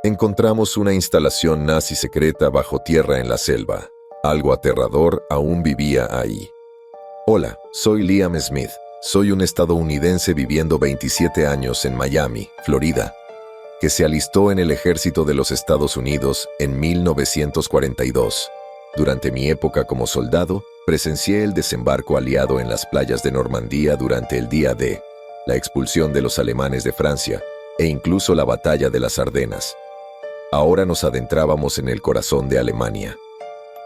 Encontramos una instalación nazi secreta bajo tierra en la selva. Algo aterrador aún vivía ahí. Hola, soy Liam Smith. Soy un estadounidense viviendo 27 años en Miami, Florida, que se alistó en el ejército de los Estados Unidos en 1942. Durante mi época como soldado, presencié el desembarco aliado en las playas de Normandía durante el día D, la expulsión de los alemanes de Francia e incluso la batalla de las Ardenas. Ahora nos adentrábamos en el corazón de Alemania.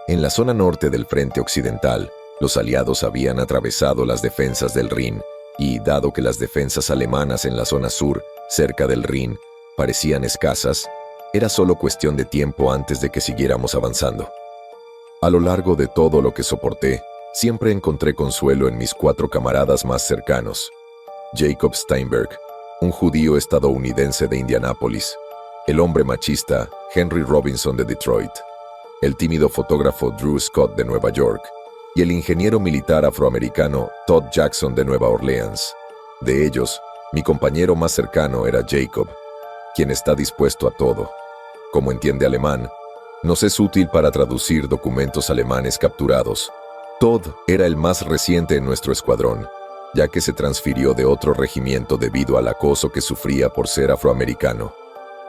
En la zona norte del frente occidental, los aliados habían atravesado las defensas del Rin y, dado que las defensas alemanas en la zona sur, cerca del Rin, parecían escasas, era solo cuestión de tiempo antes de que siguiéramos avanzando. A lo largo de todo lo que soporté, siempre encontré consuelo en mis 4 camaradas más cercanos. Jacob Steinberg, un judío estadounidense de Indianápolis, el hombre machista Henry Robinson de Detroit, el tímido fotógrafo Drew Scott de Nueva York y el ingeniero militar afroamericano Todd Jackson de Nueva Orleans. De ellos, mi compañero más cercano era Jacob, quien está dispuesto a todo. Como entiende alemán, nos es útil para traducir documentos alemanes capturados. Todd era el más reciente en nuestro escuadrón, ya que se transfirió de otro regimiento debido al acoso que sufría por ser afroamericano.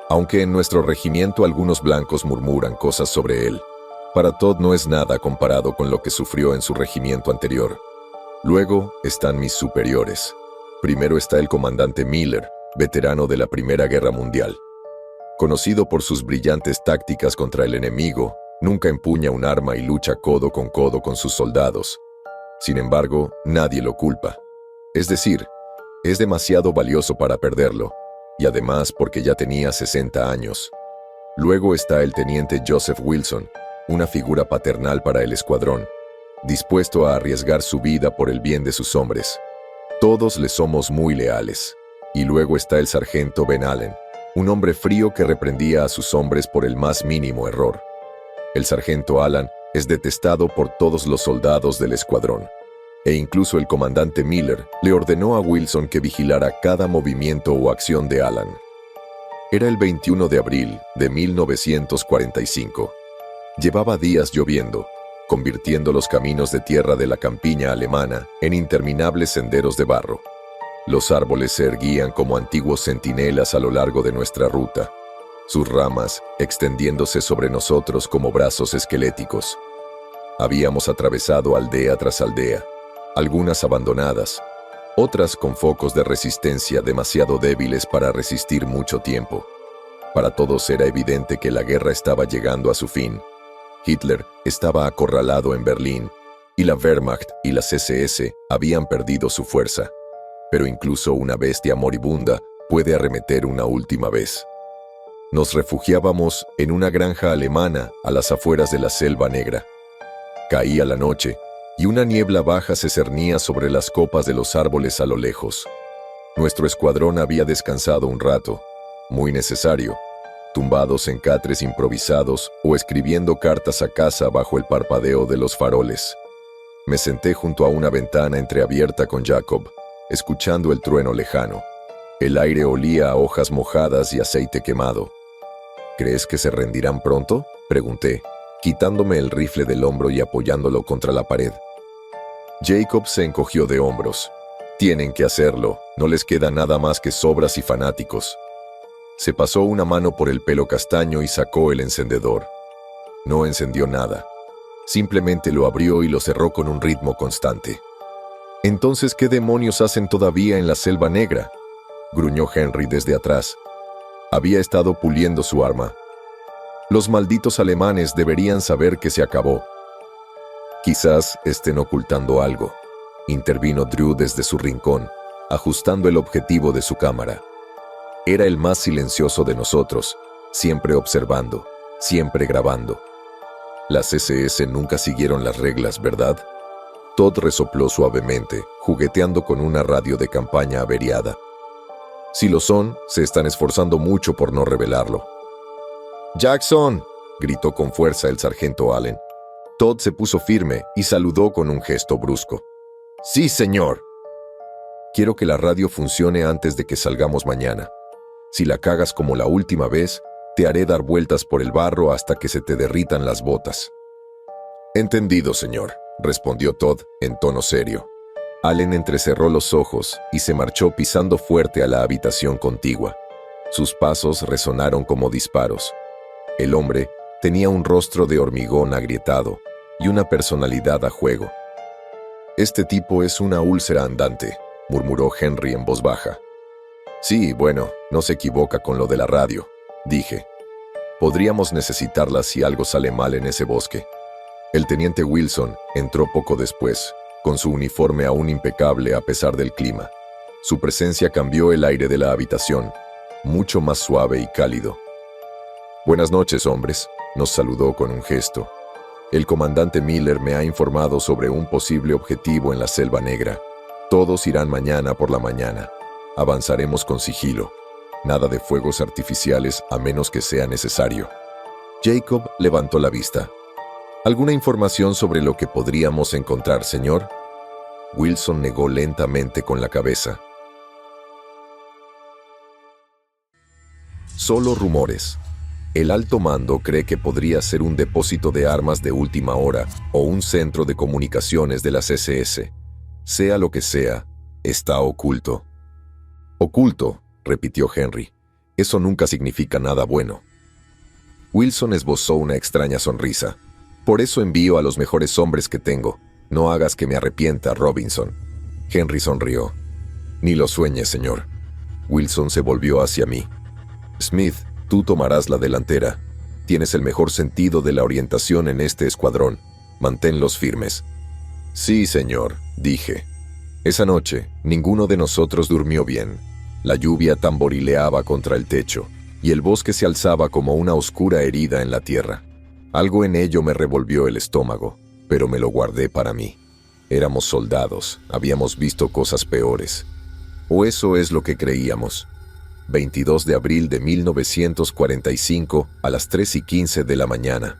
Aunque en nuestro regimiento algunos blancos murmuran cosas sobre él, para Todd no es nada comparado con lo que sufrió en su regimiento anterior. Luego están mis superiores. Primero está el comandante Miller, veterano de la Primera Guerra Mundial. Conocido por sus brillantes tácticas contra el enemigo, nunca empuña un arma y lucha codo con sus soldados. Sin embargo, nadie lo culpa. Es decir, es demasiado valioso para perderlo, y además porque ya tenía 60 años. Luego está el teniente Joseph Wilson, una figura paternal para el escuadrón, dispuesto a arriesgar su vida por el bien de sus hombres. Todos le somos muy leales. Y luego está el sargento Ben Allen, un hombre frío que reprendía a sus hombres por el más mínimo error. El sargento Allen es detestado por todos los soldados del escuadrón, e incluso el comandante Miller le ordenó a Wilson que vigilara cada movimiento o acción de Allen. Era el 21 de abril de 1945. Llevaba días lloviendo, convirtiendo los caminos de tierra de la campiña alemana en interminables senderos de barro. Los árboles se erguían como antiguos centinelas a lo largo de nuestra ruta, sus ramas extendiéndose sobre nosotros como brazos esqueléticos. Habíamos atravesado aldea tras aldea, algunas abandonadas, otras con focos de resistencia demasiado débiles para resistir mucho tiempo. Para todos era evidente que la guerra estaba llegando a su fin. Hitler estaba acorralado en Berlín, y la Wehrmacht y las SS habían perdido su fuerza. Pero incluso una bestia moribunda puede arremeter una última vez. Nos refugiábamos en una granja alemana a las afueras de la Selva Negra. Caía la noche, y una niebla baja se cernía sobre las copas de los árboles a lo lejos. Nuestro escuadrón había descansado un rato, muy necesario, tumbados en catres improvisados o escribiendo cartas a casa bajo el parpadeo de los faroles. Me senté junto a una ventana entreabierta con Jacob, escuchando el trueno lejano. El aire olía a hojas mojadas y aceite quemado. ¿Crees que se rendirán pronto?, pregunté, quitándome el rifle del hombro y apoyándolo contra la pared. Jacob se encogió de hombros. Tienen que hacerlo, no les queda nada más que sobras y fanáticos. Se pasó una mano por el pelo castaño y sacó el encendedor. No encendió nada. Simplemente lo abrió y lo cerró con un ritmo constante. «Entonces, ¿qué demonios hacen todavía en la Selva Negra?», gruñó Henry desde atrás. Había estado puliendo su arma. «Los malditos alemanes deberían saber que se acabó». «Quizás estén ocultando algo», intervino Drew desde su rincón, ajustando el objetivo de su cámara. Era el más silencioso de nosotros, siempre observando, siempre grabando. Las SS nunca siguieron las reglas, ¿verdad? Todd resopló suavemente, jugueteando con una radio de campaña averiada. Si lo son, se están esforzando mucho por no revelarlo. «¡Jackson!», gritó con fuerza el sargento Allen. Todd se puso firme y saludó con un gesto brusco. «Sí, señor». «Quiero que la radio funcione antes de que salgamos mañana. Si la cagas como la última vez, Te haré dar vueltas por el barro hasta que se te derritan las botas. Entendido, señor, respondió Todd en tono serio. Allen entrecerró los ojos y se marchó pisando fuerte a la habitación contigua. Sus pasos resonaron como disparos. El hombre tenía un rostro de hormigón agrietado y una personalidad a juego. «Este tipo es una úlcera andante», murmuró Henry en voz baja. «Sí, bueno, no se equivoca con lo de la radio», dije. «Podríamos necesitarla si algo sale mal en ese bosque». El teniente Wilson entró poco después, con su uniforme aún impecable a pesar del clima. Su presencia cambió el aire de la habitación, mucho más suave y cálido. «Buenas noches, hombres», nos saludó con un gesto. «El comandante Miller me ha informado sobre un posible objetivo en la Selva Negra. Todos irán mañana por la mañana. Avanzaremos con sigilo. Nada de fuegos artificiales a menos que sea necesario». Jacob levantó la vista. «¿Alguna información sobre lo que podríamos encontrar, señor?» Wilson negó lentamente con la cabeza. «Solo rumores. El alto mando cree que podría ser un depósito de armas de última hora o un centro de comunicaciones de las SS. Sea lo que sea, está oculto». «Oculto», repitió Henry. «Eso nunca significa nada bueno». Wilson esbozó una extraña sonrisa. «Por eso envío a los mejores hombres que tengo. No hagas que me arrepienta, Robinson». Henry sonrió. «Ni lo sueñes, señor». Wilson se volvió hacia mí. «Smith, tú tomarás la delantera. Tienes el mejor sentido de la orientación en este escuadrón. Manténlos firmes». «Sí, señor», dije. Esa noche, ninguno de nosotros durmió bien. La lluvia tamborileaba contra el techo, y el bosque se alzaba como una oscura herida en la tierra. Algo en ello me revolvió el estómago, pero me lo guardé para mí. Éramos soldados, habíamos visto cosas peores. O eso es lo que creíamos. 22 de abril de 1945 a las 3:15 de la mañana.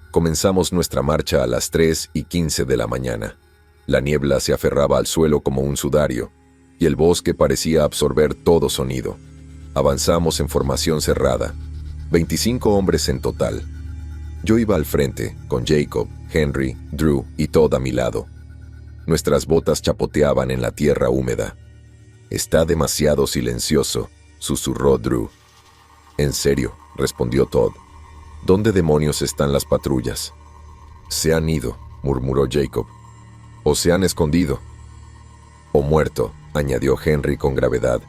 Comenzamos nuestra marcha a las 3:15 de la mañana. La niebla se aferraba al suelo como un sudario, y el bosque parecía absorber todo sonido. Avanzamos en formación cerrada, 25 hombres en total. Yo iba al frente, con Jacob, Henry, Drew y Todd a mi lado. Nuestras botas chapoteaban en la tierra húmeda. «Está demasiado silencioso», susurró Drew. «En serio», respondió Todd. «¿Dónde demonios están las patrullas?» «Se han ido», murmuró Jacob. «O se han escondido». «O muerto», añadió Henry con gravedad.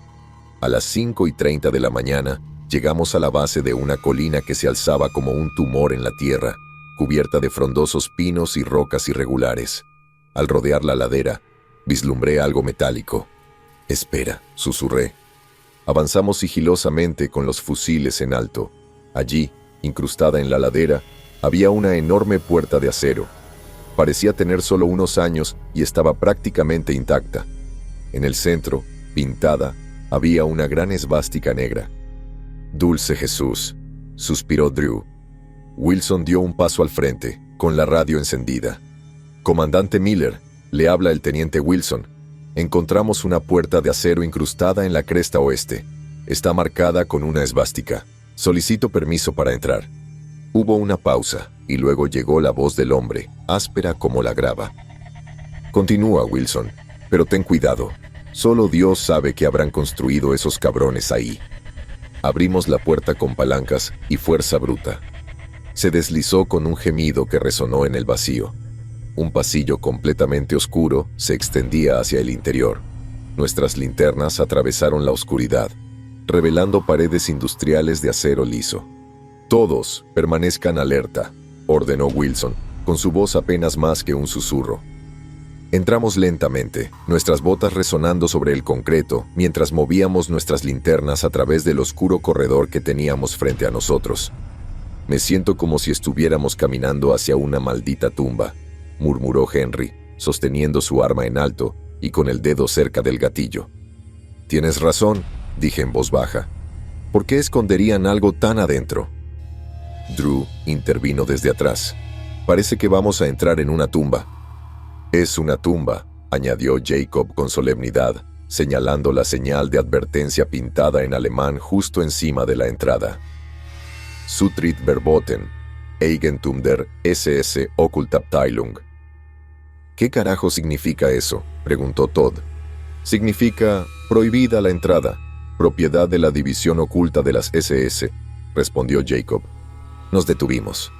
A las 5:30 de la mañana, llegamos a la base de una colina que se alzaba como un tumor en la tierra, cubierta de frondosos pinos y rocas irregulares. Al rodear la ladera, vislumbré algo metálico. «Espera», susurré. Avanzamos sigilosamente con los fusiles en alto. Allí, incrustada en la ladera, había una enorme puerta de acero. Parecía tener solo unos años y estaba prácticamente intacta. En el centro, pintada, había una gran esvástica negra. «Dulce Jesús», suspiró Drew. Wilson dio un paso al frente, con la radio encendida. «Comandante Miller, le habla el teniente Wilson. Encontramos una puerta de acero incrustada en la cresta oeste. Está marcada con una esvástica. Solicito permiso para entrar». Hubo una pausa, y luego llegó la voz del hombre, áspera como la grava. «Continúa, Wilson, pero ten cuidado. Solo Dios sabe qué habrán construido esos cabrones ahí». Abrimos la puerta con palancas y fuerza bruta. Se deslizó con un gemido que resonó en el vacío. Un pasillo completamente oscuro se extendía hacia el interior. Nuestras linternas atravesaron la oscuridad, revelando paredes industriales de acero liso. «Todos permanezcan alerta», ordenó Wilson, con su voz apenas más que un susurro. Entramos lentamente, nuestras botas resonando sobre el concreto, mientras movíamos nuestras linternas a través del oscuro corredor que teníamos frente a nosotros. «Me siento como si estuviéramos caminando hacia una maldita tumba», murmuró Henry, sosteniendo su arma en alto y con el dedo cerca del gatillo. «Tienes razón», dije en voz baja. «¿Por qué esconderían algo tan adentro?» Drew intervino desde atrás. «Parece que vamos a entrar en una tumba». «Es una tumba», añadió Jacob con solemnidad, señalando la señal de advertencia pintada en alemán justo encima de la entrada. Sutrit verboten, Eigentum der SS Okkultabteilung. ¿Qué carajo significa eso?, preguntó Todd. Significa prohibida la entrada, propiedad de la división oculta de las SS, respondió Jacob. Nos detuvimos.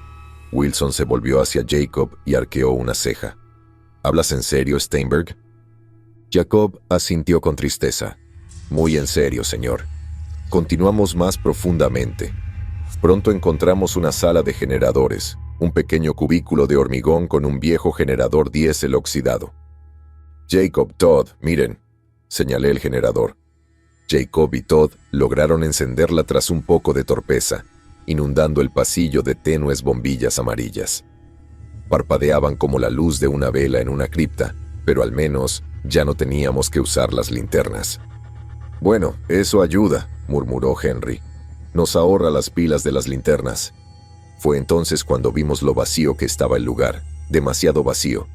Wilson se volvió hacia Jacob y arqueó una ceja. ¿Hablas en serio, Steinberg? Jacob asintió con tristeza. Muy en serio, señor. Continuamos más profundamente. Pronto encontramos una sala de generadores, un pequeño cubículo de hormigón con un viejo generador diésel oxidado. Jacob, Todd, miren, señalé el generador. Jacob y Todd lograron encenderla tras un poco de torpeza, inundando el pasillo de tenues bombillas amarillas. Parpadeaban como la luz de una vela en una cripta, pero al menos ya no teníamos que usar las linternas. Bueno, eso ayuda, murmuró Henry. Nos ahorra las pilas de las linternas. Fue entonces cuando vimos lo vacío que estaba el lugar, demasiado vacío.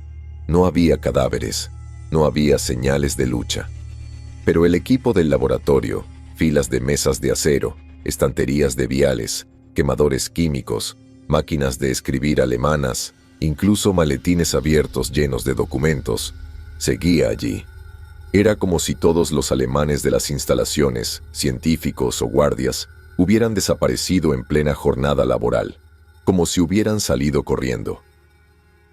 No había cadáveres, no había señales de lucha. Pero el equipo del laboratorio, filas de mesas de acero, estanterías de viales, quemadores químicos, máquinas de escribir alemanas, incluso maletines abiertos llenos de documentos, seguía allí. Era como si todos los alemanes de las instalaciones, científicos o guardias, hubieran desaparecido en plena jornada laboral, como si hubieran salido corriendo.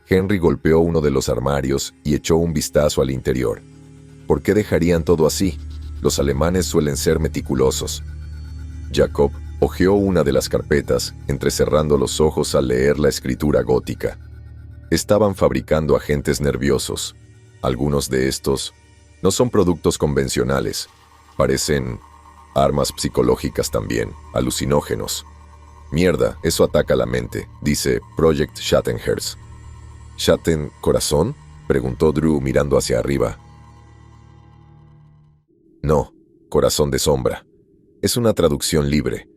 Henry golpeó uno de los armarios y echó un vistazo al interior. ¿Por qué dejarían todo así? Los alemanes suelen ser meticulosos. Jacob hojeó una de las carpetas, entrecerrando los ojos al leer la escritura gótica. Estaban fabricando agentes nerviosos. Algunos de estos no son productos convencionales. Parecen armas psicológicas también, alucinógenos. Mierda, eso ataca la mente, dice Project Schattenherz. ¿Schatten corazón?, preguntó Drew mirando hacia arriba. No, corazón de sombra. Es una traducción libre.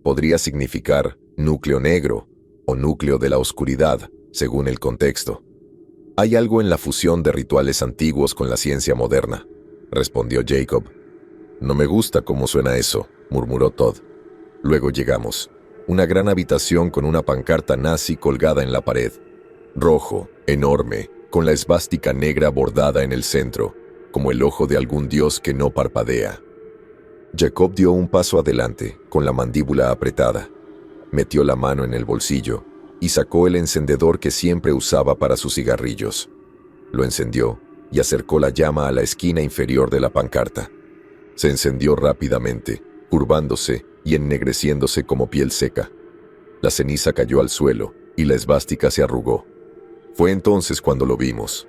Podría significar núcleo negro o núcleo de la oscuridad, según el contexto. Hay algo en la fusión de rituales antiguos con la ciencia moderna, respondió Jacob. No me gusta cómo suena eso, murmuró Todd. Luego llegamos. Una gran habitación con una pancarta nazi colgada en la pared. Rojo, enorme, con la esvástica negra bordada en el centro, como el ojo de algún dios que no parpadea. Jacob dio un paso adelante, con la mandíbula apretada. Metió la mano en el bolsillo y sacó el encendedor que siempre usaba para sus cigarrillos. Lo encendió y acercó la llama a la esquina inferior de la pancarta. Se encendió rápidamente, curvándose y ennegreciéndose como piel seca. La ceniza cayó al suelo y la esvástica se arrugó. Fue entonces cuando lo vimos.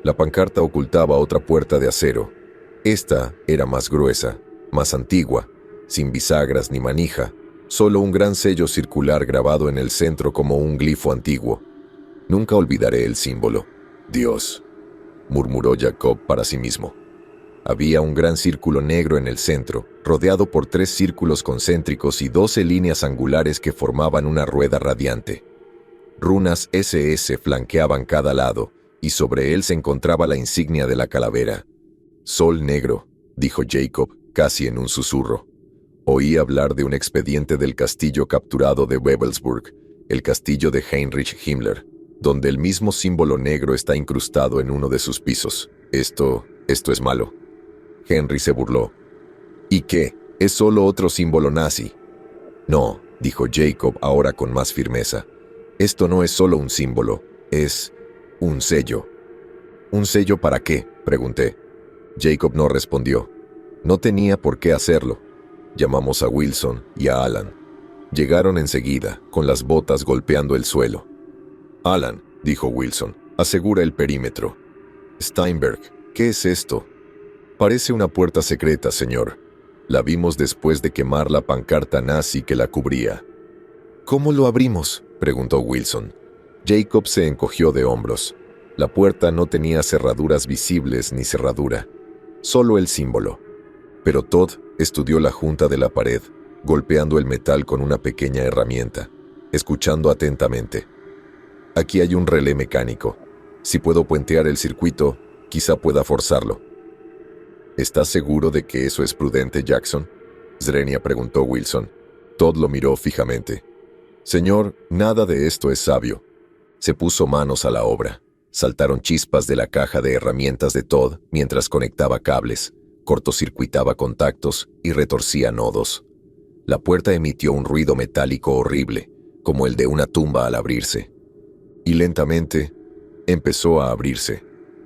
La pancarta ocultaba otra puerta de acero. Esta era más gruesa, más antigua, sin bisagras ni manija, solo un gran sello circular grabado en el centro como un glifo antiguo. Nunca olvidaré el símbolo. Dios, murmuró Jacob para sí mismo. Había un gran círculo negro en el centro, rodeado por 3 círculos concéntricos y 12 líneas angulares que formaban una rueda radiante. Runas SS flanqueaban cada lado, y sobre él se encontraba la insignia de la calavera. Sol negro, dijo Jacob, casi en un susurro. Oí hablar de un expediente del castillo capturado de Wewelsburg, el castillo de Heinrich Himmler, donde el mismo símbolo negro está incrustado en uno de sus pisos. Esto es malo. Henry se burló. ¿Y qué? ¿Es solo otro símbolo nazi? No, dijo Jacob ahora con más firmeza. Esto no es solo un símbolo, es un sello. ¿Un sello para qué?, pregunté. Jacob no respondió. No tenía por qué hacerlo. Llamamos a Wilson y a Alan. Llegaron enseguida, con las botas golpeando el suelo. Alan, dijo Wilson, asegura el perímetro. Steinberg, ¿qué es esto? Parece una puerta secreta, señor. La vimos después de quemar la pancarta nazi que la cubría. ¿Cómo lo abrimos?, preguntó Wilson. Jacob se encogió de hombros. La puerta no tenía cerraduras visibles ni cerradura, solo el símbolo. Pero Todd estudió la junta de la pared, golpeando el metal con una pequeña herramienta, escuchando atentamente. Aquí hay un relé mecánico. Si puedo puentear el circuito, quizá pueda forzarlo. ¿Estás seguro de que eso es prudente, Jackson?, Zrenia preguntó Wilson. Todd lo miró fijamente. Señor, nada de esto es sabio. Se puso manos a la obra. Saltaron chispas de la caja de herramientas de Todd mientras conectaba cables, cortocircuitaba contactos y retorcía nodos. La puerta emitió un ruido metálico horrible, como el de una tumba al abrirse. Y lentamente empezó a abrirse.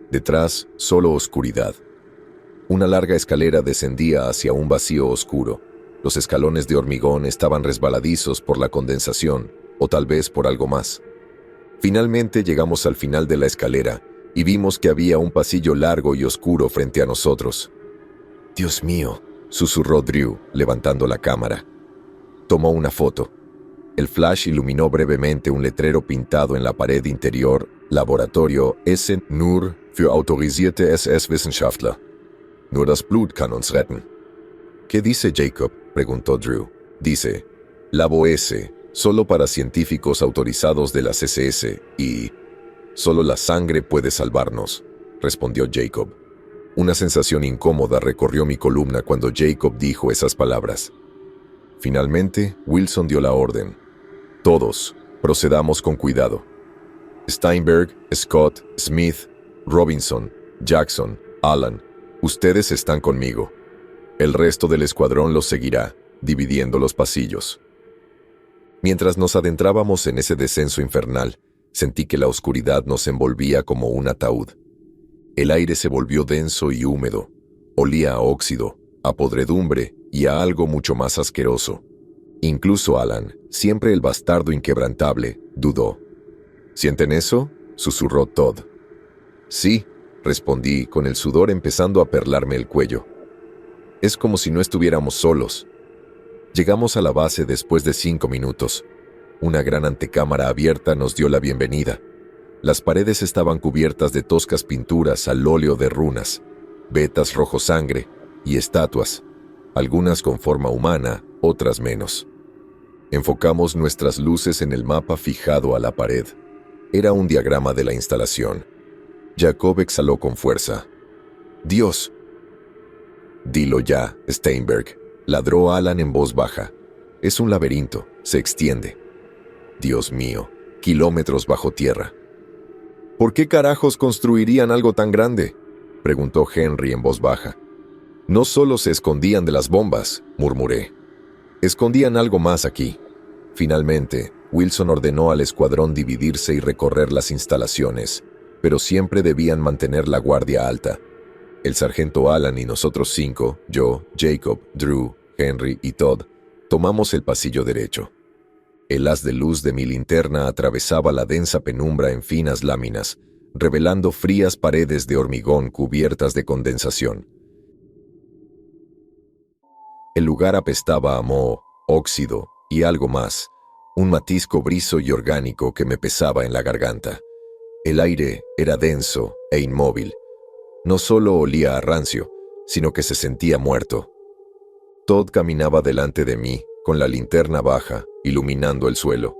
Detrás, solo oscuridad. Una larga escalera descendía hacia un vacío oscuro. Los escalones de hormigón estaban resbaladizos por la condensación, o tal vez por algo más. Finalmente llegamos al final de la escalera y vimos que había un pasillo largo y oscuro frente a nosotros. «Dios mío», susurró Drew, levantando la cámara. Tomó una foto. El flash iluminó brevemente un letrero pintado en la pared interior: Laboratorio S. nur für autorisierte SS-Wissenschaftler. Nur das Blut kann uns retten. ¿Qué dice Jacob?, preguntó Drew. Dice, Labo S, solo para científicos autorizados de las SS y... Solo la sangre puede salvarnos, respondió Jacob. Una sensación incómoda recorrió mi columna cuando Jacob dijo esas palabras. Finalmente, Wilson dio la orden. Todos, procedamos con cuidado. Steinberg, Scott, Smith, Robinson, Jackson, Alan, ustedes están conmigo. El resto del escuadrón los seguirá, dividiendo los pasillos. Mientras nos adentrábamos en ese descenso infernal, sentí que la oscuridad nos envolvía como un ataúd. El aire se volvió denso y húmedo. Olía a óxido, a podredumbre y a algo mucho más asqueroso. Incluso Alan, siempre el bastardo inquebrantable, dudó. ¿Sienten eso?, susurró Todd. Sí, respondí, con el sudor empezando a perlarme el cuello. Es como si no estuviéramos solos. Llegamos a la base después de 5 minutos. Una gran antecámara abierta nos dio la bienvenida. Las paredes estaban cubiertas de toscas pinturas al óleo de runas, vetas rojo sangre y estatuas, algunas con forma humana, otras menos. Enfocamos nuestras luces en el mapa fijado a la pared. Era un diagrama de la instalación. Jacob exhaló con fuerza. «Dios». «Dilo ya, Steinberg», ladró Alan en voz baja. «Es un laberinto, se extiende». «Dios mío, kilómetros bajo tierra». «¿Por qué carajos construirían algo tan grande?», preguntó Henry en voz baja. «No solo se escondían de las bombas», murmuré. «Escondían algo más aquí». Finalmente, Wilson ordenó al escuadrón dividirse y recorrer las instalaciones, pero siempre debían mantener la guardia alta. El sargento Alan y nosotros 5, yo, Jacob, Drew, Henry y Todd, tomamos el pasillo derecho. El haz de luz de mi linterna atravesaba la densa penumbra en finas láminas, revelando frías paredes de hormigón cubiertas de condensación. El lugar apestaba a moho, óxido y algo más, un matiz cobrizo y orgánico que me pesaba en la garganta. El aire era denso e inmóvil. No solo olía a rancio, sino que se sentía muerto. Todd caminaba delante de mí, con la linterna baja, iluminando el suelo.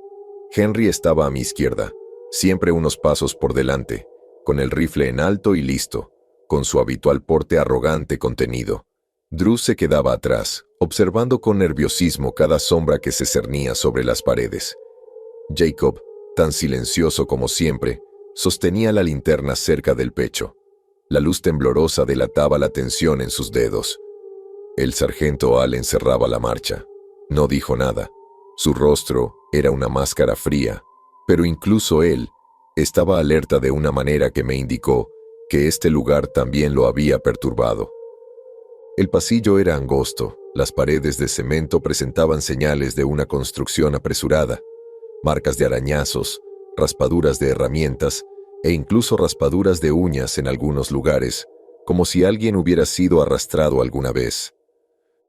Henry estaba a mi izquierda, siempre unos pasos por delante, con el rifle en alto y listo, con su habitual porte arrogante contenido. Drew se quedaba atrás, observando con nerviosismo cada sombra que se cernía sobre las paredes. Jacob, tan silencioso como siempre, sostenía la linterna cerca del pecho. La luz temblorosa delataba la tensión en sus dedos. El sargento Allen cerraba la marcha. No dijo nada. Su rostro era una máscara fría, pero incluso él estaba alerta de una manera que me indicó que este lugar también lo había perturbado. El pasillo era angosto, las paredes de cemento presentaban señales de una construcción apresurada, marcas de arañazos, raspaduras de herramientas e incluso raspaduras de uñas en algunos lugares, como si alguien hubiera sido arrastrado alguna vez.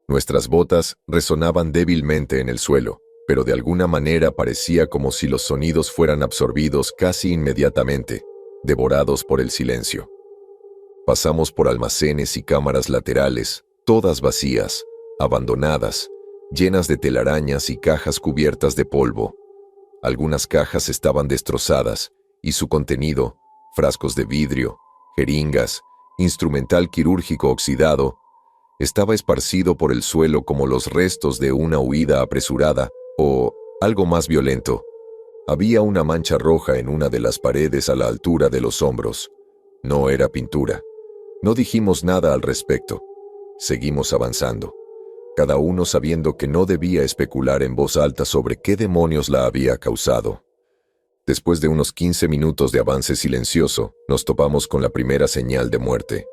Nuestras botas resonaban débilmente en el suelo, pero de alguna manera parecía como si los sonidos fueran absorbidos casi inmediatamente, devorados por el silencio. Pasamos por almacenes y cámaras laterales, todas vacías, abandonadas, llenas de telarañas y cajas cubiertas de polvo. Algunas cajas estaban destrozadas, y su contenido, frascos de vidrio, jeringas, instrumental quirúrgico oxidado, estaba esparcido por el suelo como los restos de una huida apresurada o Algo más violento. Había una mancha roja en una de las paredes a la altura de los hombros. No era pintura. No dijimos nada al respecto. Seguimos avanzando, cada uno sabiendo que no debía especular en voz alta sobre qué demonios la había causado. Después de unos 15 minutos de avance silencioso, nos topamos con la primera señal de muerte.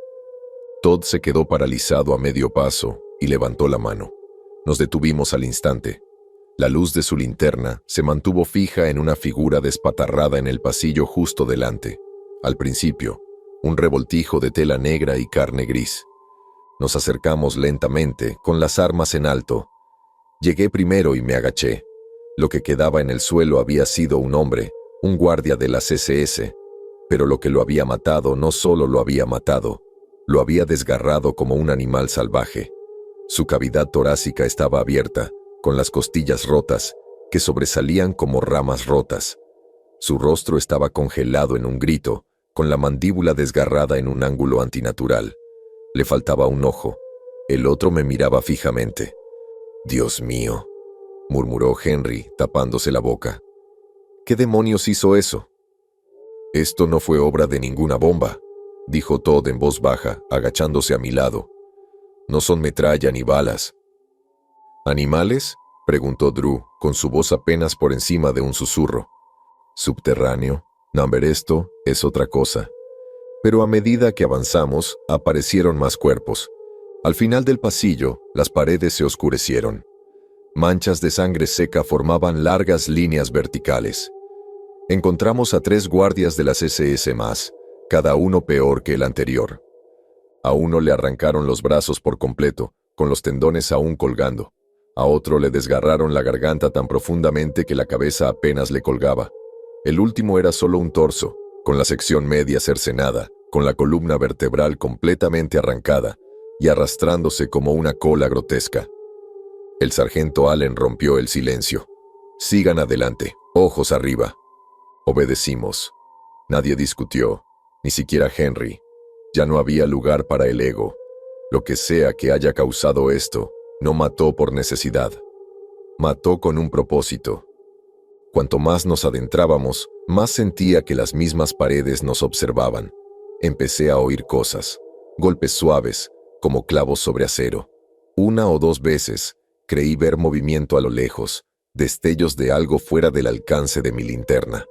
Todd se quedó paralizado a medio paso y levantó la mano. Nos detuvimos al instante. La luz de su linterna se mantuvo fija en una figura despatarrada en el pasillo justo delante. Al principio, un revoltijo de tela negra y carne gris. Nos acercamos lentamente, con las armas en alto. Llegué primero y me agaché. Lo que quedaba en el suelo había sido un hombre, un guardia de las SS, pero lo que lo había matado no solo lo había matado, lo había desgarrado como un animal salvaje. Su cavidad torácica estaba abierta, con las costillas rotas, que sobresalían como ramas rotas. Su rostro estaba congelado en un grito, con la mandíbula desgarrada en un ángulo antinatural. Le faltaba un ojo. El otro me miraba fijamente. «Dios mío», murmuró Henry, tapándose la boca. «¿Qué demonios hizo eso?» «Esto no fue obra de ninguna bomba», dijo Todd en voz baja, agachándose a mi lado. «No son metralla ni balas». «¿Animales?», preguntó Drew, con su voz apenas por encima de un susurro. «Subterráneo. Esto es otra cosa». Pero a medida que avanzamos, aparecieron más cuerpos. Al final del pasillo, las paredes se oscurecieron. Manchas de sangre seca formaban largas líneas verticales. Encontramos a 3 guardias de las SS más, cada uno peor que el anterior. A uno le arrancaron los brazos por completo, con los tendones aún colgando. A otro le desgarraron la garganta tan profundamente que la cabeza apenas le colgaba. El último era solo un torso, con la sección media cercenada, con la columna vertebral completamente arrancada y arrastrándose como una cola grotesca. El sargento Allen rompió el silencio. «Sigan adelante, ojos arriba». Obedecimos. Nadie discutió, ni siquiera Henry. Ya no había lugar para el ego. Lo que sea que haya causado esto, no mató por necesidad. Mató con un propósito. Cuanto más nos adentrábamos, más sentía que las mismas paredes nos observaban. Empecé a oír cosas, golpes suaves, como clavos sobre acero. 1 o 2 veces, creí ver movimiento a lo lejos, destellos de algo fuera del alcance de mi linterna.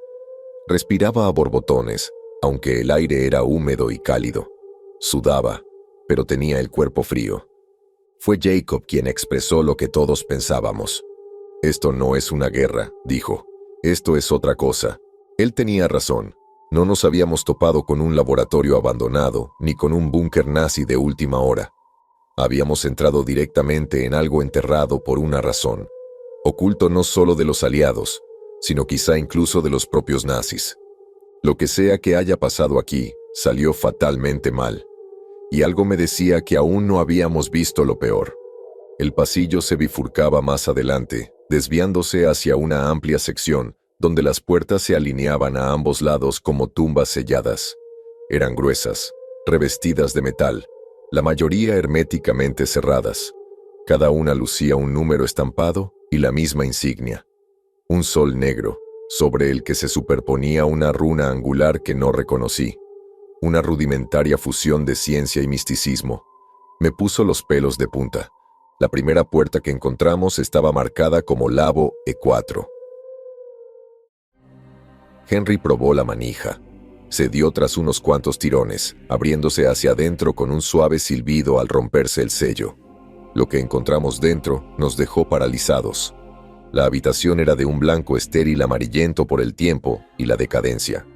Respiraba a borbotones, aunque el aire era húmedo y cálido. Sudaba, pero tenía el cuerpo frío. Fue Jacob quien expresó lo que todos pensábamos. «Esto no es una guerra», dijo. «Esto es otra cosa». Él tenía razón. No nos habíamos topado con un laboratorio abandonado, ni con un búnker nazi de última hora. Habíamos entrado directamente en algo enterrado por una razón, oculto no solo de los aliados, sino quizá incluso de los propios nazis. Lo que sea que haya pasado aquí, salió fatalmente mal. Y algo me decía que aún no habíamos visto lo peor. El pasillo se bifurcaba más adelante, desviándose hacia una amplia sección, donde las puertas se alineaban a ambos lados como tumbas selladas. Eran gruesas, revestidas de metal, la mayoría herméticamente cerradas. Cada una lucía un número estampado y la misma insignia. Un sol negro, sobre el que se superponía una runa angular que no reconocí. Una rudimentaria fusión de ciencia y misticismo. Me puso los pelos de punta. La primera puerta que encontramos estaba marcada como Labo E4. Henry probó la manija. Cedió tras unos cuantos tirones, abriéndose hacia adentro con un suave silbido al romperse el sello. Lo que encontramos dentro nos dejó paralizados. La habitación era de un blanco estéril amarillento por el tiempo y la decadencia.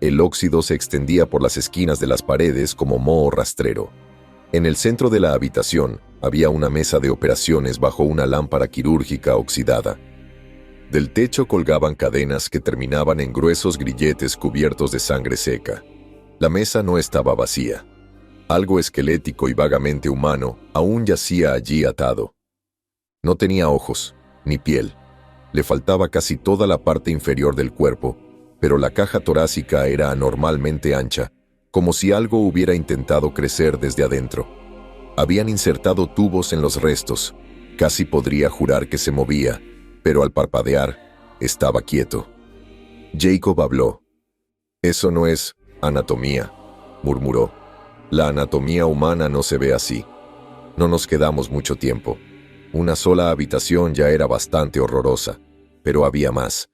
El óxido se extendía por las esquinas de las paredes como moho rastrero. En el centro de la habitación había una mesa de operaciones bajo una lámpara quirúrgica oxidada. Del techo colgaban cadenas que terminaban en gruesos grilletes cubiertos de sangre seca. La mesa no estaba vacía. Algo esquelético y vagamente humano aún yacía allí atado. No tenía ojos, ni piel. Le faltaba casi toda la parte inferior del cuerpo, pero la caja torácica era anormalmente ancha, como si algo hubiera intentado crecer desde adentro. Habían insertado tubos en los restos. Casi podría jurar que se movía, pero al parpadear, estaba quieto. Jacob habló. «Eso no es anatomía», murmuró. «La anatomía humana no se ve así». No nos quedamos mucho tiempo. Una sola habitación ya era bastante horrorosa, pero había más.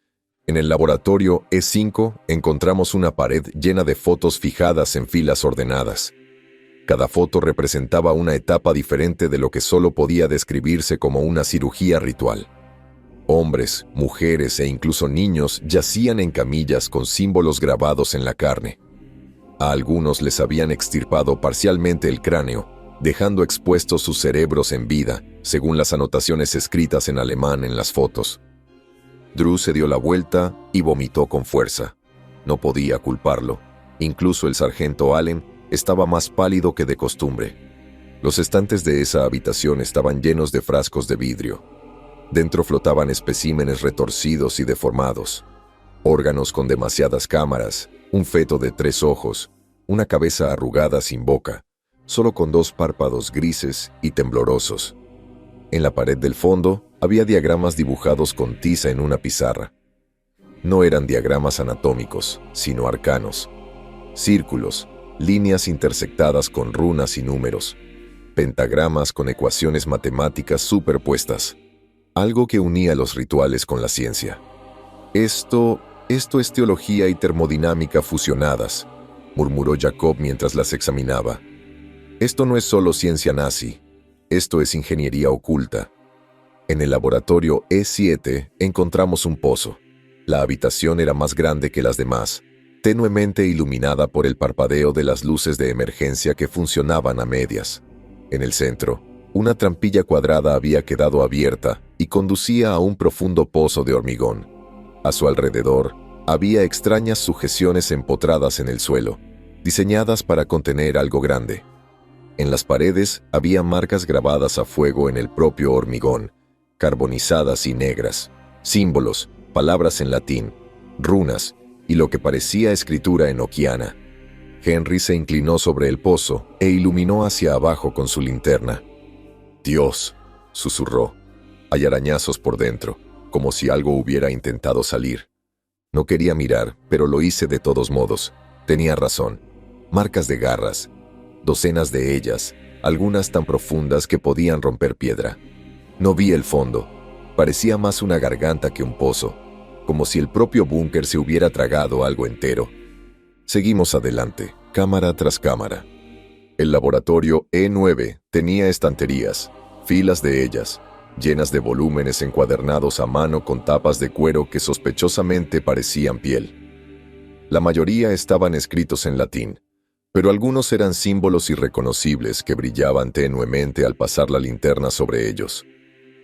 En el laboratorio E5 encontramos una pared llena de fotos fijadas en filas ordenadas. Cada foto representaba una etapa diferente de lo que solo podía describirse como una cirugía ritual. Hombres, mujeres e incluso niños yacían en camillas con símbolos grabados en la carne. A algunos les habían extirpado parcialmente el cráneo, dejando expuestos sus cerebros en vida, según las anotaciones escritas en alemán en las fotos. Drew se dio la vuelta y vomitó con fuerza. No podía culparlo. Incluso el sargento Allen estaba más pálido que de costumbre. Los estantes de esa habitación estaban llenos de frascos de vidrio. Dentro flotaban especímenes retorcidos y deformados, órganos con demasiadas cámaras, un feto de 3 ojos, una cabeza arrugada sin boca, solo con 2 párpados grises y temblorosos. En la pared del fondo había diagramas dibujados con tiza en una pizarra. No eran diagramas anatómicos, sino arcanos. Círculos, líneas intersectadas con runas y números, pentagramas con ecuaciones matemáticas superpuestas, algo que unía los rituales con la ciencia. Esto es teología y termodinámica fusionadas, murmuró Jacob mientras las examinaba. Esto no es solo ciencia nazi, esto es ingeniería oculta. En el laboratorio E7 encontramos un pozo. La habitación era más grande que las demás, tenuemente iluminada por el parpadeo de las luces de emergencia que funcionaban a medias. En el centro, una trampilla cuadrada había quedado abierta y conducía a un profundo pozo de hormigón. A su alrededor, había extrañas sujeciones empotradas en el suelo, diseñadas para contener algo grande. En las paredes había marcas grabadas a fuego en el propio hormigón, carbonizadas y negras, símbolos, palabras en latín, runas y lo que parecía escritura enoquiana. Henry se inclinó sobre el pozo e iluminó hacia abajo con su linterna. «Dios», susurró. «Hay arañazos por dentro, como si algo hubiera intentado salir». No quería mirar, pero lo hice de todos modos. Tenía razón. Marcas de garras. Docenas de ellas, algunas tan profundas que podían romper piedra. No vi el fondo. Parecía más una garganta que un pozo, como si el propio búnker se hubiera tragado algo entero. Seguimos adelante, cámara tras cámara. El laboratorio E9 tenía estanterías, filas de ellas, llenas de volúmenes encuadernados a mano con tapas de cuero que sospechosamente parecían piel. La mayoría estaban escritos en latín, pero algunos eran símbolos irreconocibles que brillaban tenuemente al pasar la linterna sobre ellos.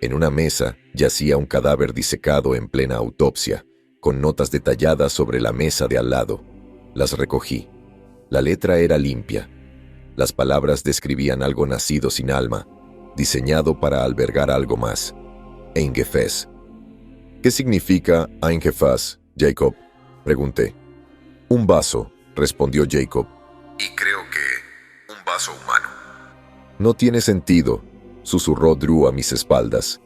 En una mesa yacía un cadáver disecado en plena autopsia, con notas detalladas sobre la mesa de al lado. Las recogí. La letra era limpia. Las palabras describían algo nacido sin alma, diseñado para albergar algo más. Eingefäß. «¿Qué significa Eingefäß, Jacob?», pregunté. «Un vaso», respondió Jacob. «Y creo que un vaso humano». «No tiene sentido», susurró Drew a mis espaldas.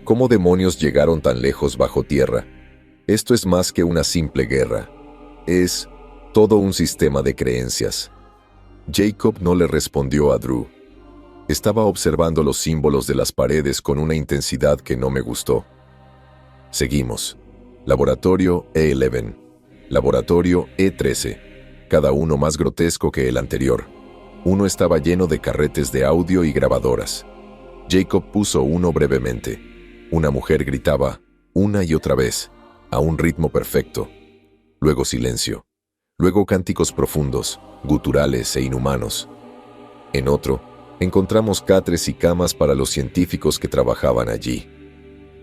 «¿Cómo demonios llegaron tan lejos bajo tierra? Esto es más que una simple guerra. Es todo un sistema de creencias». Jacob no le respondió a Drew. Estaba observando los símbolos de las paredes con una intensidad que no me gustó. Seguimos. Laboratorio E11. Laboratorio E13. Cada uno más grotesco que el anterior. Uno estaba lleno de carretes de audio y grabadoras. Jacob puso uno brevemente. Una mujer gritaba, una y otra vez, a un ritmo perfecto. Luego silencio. Luego cánticos profundos, guturales e inhumanos. En otro, encontramos catres y camas para los científicos que trabajaban allí.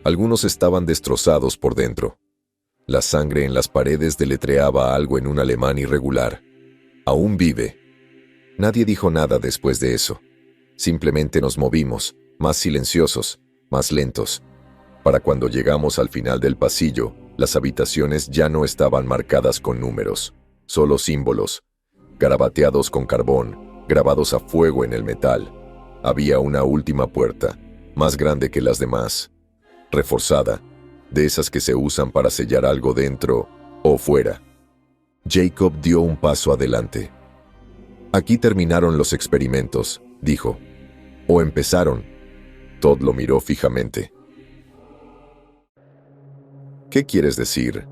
Algunos estaban destrozados por dentro. La sangre en las paredes deletreaba algo en un alemán irregular. «Aún vive». Nadie dijo nada después de eso. Simplemente nos movimos, más silenciosos, más lentos. Para cuando llegamos al final del pasillo, las habitaciones ya no estaban marcadas con números, solo símbolos, garabateados con carbón, grabados a fuego en el metal. Había una última puerta, más grande que las demás, reforzada, de esas que se usan para sellar algo dentro o fuera. Jacob dio un paso adelante. Aquí terminaron los experimentos, dijo. ¿O empezaron? Todd lo miró fijamente. ¿Qué quieres decir?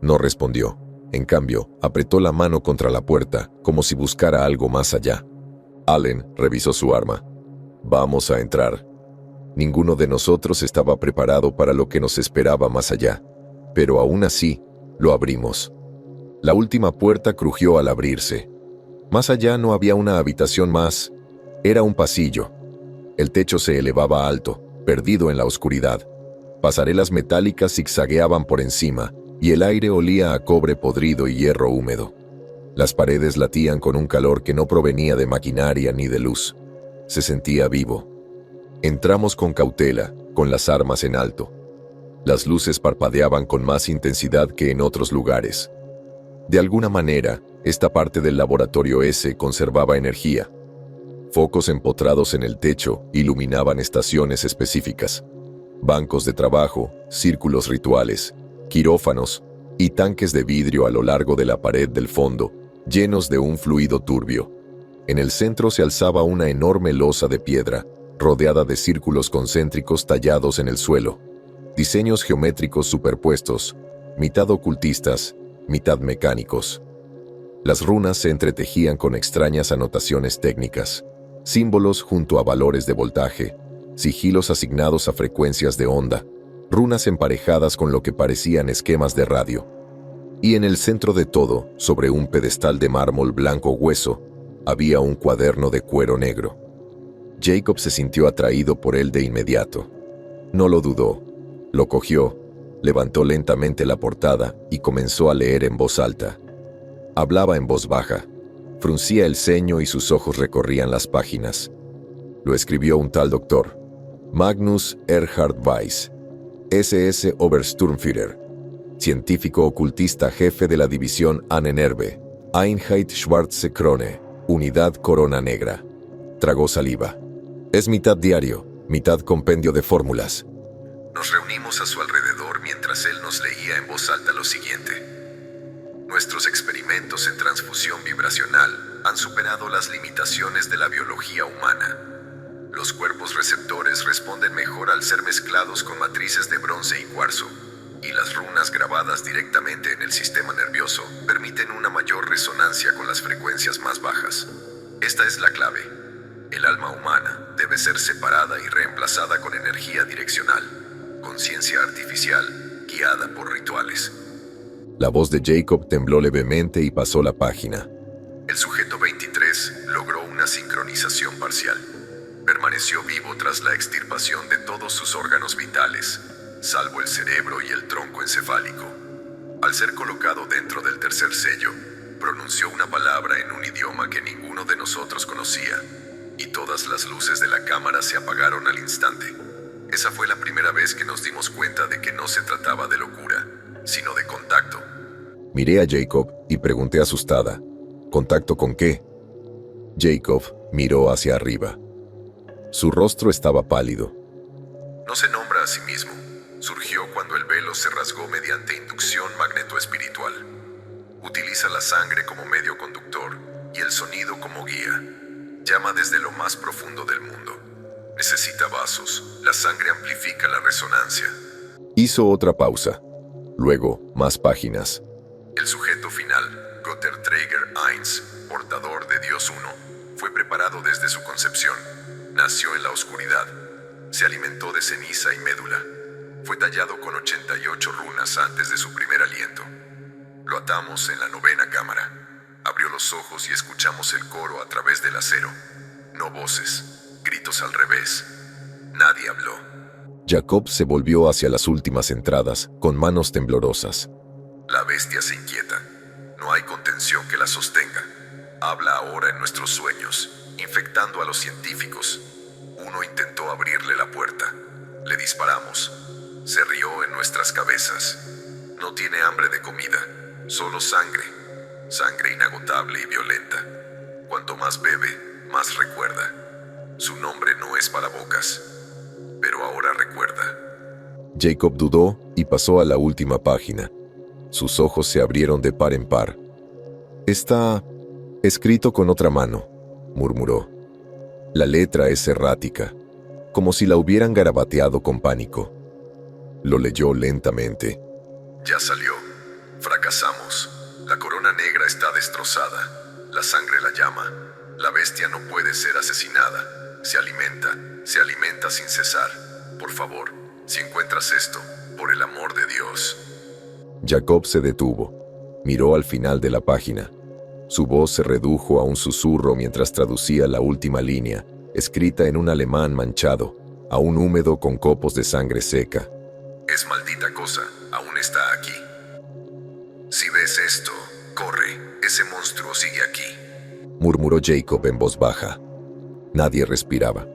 No respondió. En cambio, apretó la mano contra la puerta, como si buscara algo más allá. Allen revisó su arma. Vamos a entrar. Ninguno de nosotros estaba preparado para lo que nos esperaba más allá, pero aún así, lo abrimos. La última puerta crujió al abrirse. Más allá no había una habitación más, era un pasillo. El techo se elevaba alto, perdido en la oscuridad. Pasarelas metálicas zigzagueaban por encima, y el aire olía a cobre podrido y hierro húmedo. Las paredes latían con un calor que no provenía de maquinaria ni de luz. Se sentía vivo. Entramos con cautela, con las armas en alto. Las luces parpadeaban con más intensidad que en otros lugares. De alguna manera, esta parte del laboratorio S conservaba energía. Focos empotrados en el techo iluminaban estaciones específicas. Bancos de trabajo, círculos rituales, quirófanos y tanques de vidrio a lo largo de la pared del fondo, llenos de un fluido turbio. En el centro se alzaba una enorme losa de piedra, rodeada de círculos concéntricos tallados en el suelo. Diseños geométricos superpuestos, mitad ocultistas, mitad mecánicos. Las runas se entretejían con extrañas anotaciones técnicas, símbolos junto a valores de voltaje, sigilos asignados a frecuencias de onda, runas emparejadas con lo que parecían esquemas de radio. Y en el centro de todo, sobre un pedestal de mármol blanco hueso, había un cuaderno de cuero negro. Jacob se sintió atraído por él de inmediato. No lo dudó. Lo cogió, levantó lentamente la portada y comenzó a leer en voz alta. Hablaba en voz baja, fruncía el ceño y sus ojos recorrían las páginas. Lo escribió un tal doctor, Magnus Erhard Weiss, SS Obersturmführer, científico ocultista jefe de la división Ahnenerbe, Einheit Schwarze Krone, Unidad Corona Negra. Tragó saliva. Es mitad diario, mitad compendio de fórmulas. Nos reunimos a su alrededor mientras él nos leía en voz alta lo siguiente. Nuestros experimentos en transfusión vibracional han superado las limitaciones de la biología humana. Los cuerpos receptores responden mejor al ser mezclados con matrices de bronce y cuarzo, y las runas grabadas directamente en el sistema nervioso permiten una mayor resonancia con las frecuencias más bajas. Esta es la clave. El alma humana debe ser separada y reemplazada con energía direccional, conciencia artificial, guiada por rituales. La voz de Jacob tembló levemente y pasó la página. El sujeto 23 logró una sincronización parcial. Permaneció vivo tras la extirpación de todos sus órganos vitales, salvo el cerebro y el tronco encefálico. Al ser colocado dentro del tercer sello, pronunció una palabra en un idioma que ninguno de nosotros conocía, y todas las luces de la cámara se apagaron al instante. Esa fue la primera vez que nos dimos cuenta de que no se trataba de locura, sino de contacto. Miré a Jacob y pregunté asustada, ¿contacto con qué? Jacob miró hacia arriba. Su rostro estaba pálido. No se nombra a sí mismo. Surgió cuando el velo se rasgó mediante inducción magneto-espiritual. Utiliza la sangre como medio conductor y el sonido como guía. Llama desde lo más profundo del mundo. Necesita vasos. La sangre amplifica la resonancia. Hizo otra pausa. Luego, más páginas. El sujeto final, Gotthard Traeger Eins, portador de Dios Uno, fue preparado desde su concepción. Nació en la oscuridad. Se alimentó de ceniza y médula. Fue tallado con 88 runas antes de su primer aliento. Lo atamos en la 9ª cámara. Abrió los ojos y escuchamos el coro a través del acero. No voces, gritos al revés. Nadie habló. Jacob se volvió hacia las últimas entradas, con manos temblorosas. La bestia se inquieta. No hay contención que la sostenga. Habla ahora en nuestros sueños, infectando a los científicos. Uno intentó abrirle la puerta. Le disparamos. Se rió en nuestras cabezas. No tiene hambre de comida, solo sangre. Sangre inagotable y violenta. Cuanto más bebe, más recuerda. Su nombre no es para bocas, pero ahora recuerda. Jacob dudó y pasó a la última página. Sus ojos se abrieron de par en par. «Está escrito con otra mano», murmuró. La letra es errática, como si la hubieran garabateado con pánico. Lo leyó lentamente. «Ya salió. Fracasamos. La corona negra está destrozada. La sangre la llama. La bestia no puede ser asesinada. Se alimenta sin cesar. Por favor, si encuentras esto, por el amor de Dios». Jacob se detuvo. Miró al final de la página. Su voz se redujo a un susurro mientras traducía la última línea, escrita en un alemán manchado, aún húmedo con copos de sangre seca. «Es maldita cosa, aún está aquí. Si ves esto, corre, ese monstruo sigue aquí», murmuró Jacob en voz baja. Nadie respiraba.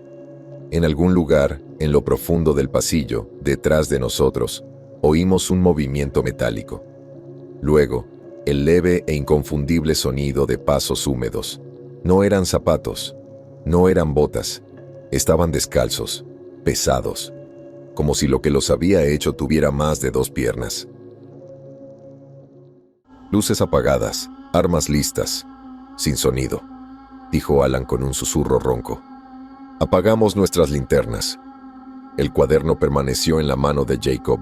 En algún lugar, en lo profundo del pasillo, detrás de nosotros, oímos un movimiento metálico. Luego, el leve e inconfundible sonido de pasos húmedos. No eran zapatos, no eran botas, estaban descalzos, pesados, como si lo que los había hecho tuviera más de 2 piernas. Luces apagadas, armas listas, sin sonido, dijo Alan con un susurro ronco. Apagamos nuestras linternas. El cuaderno permaneció en la mano de Jacob.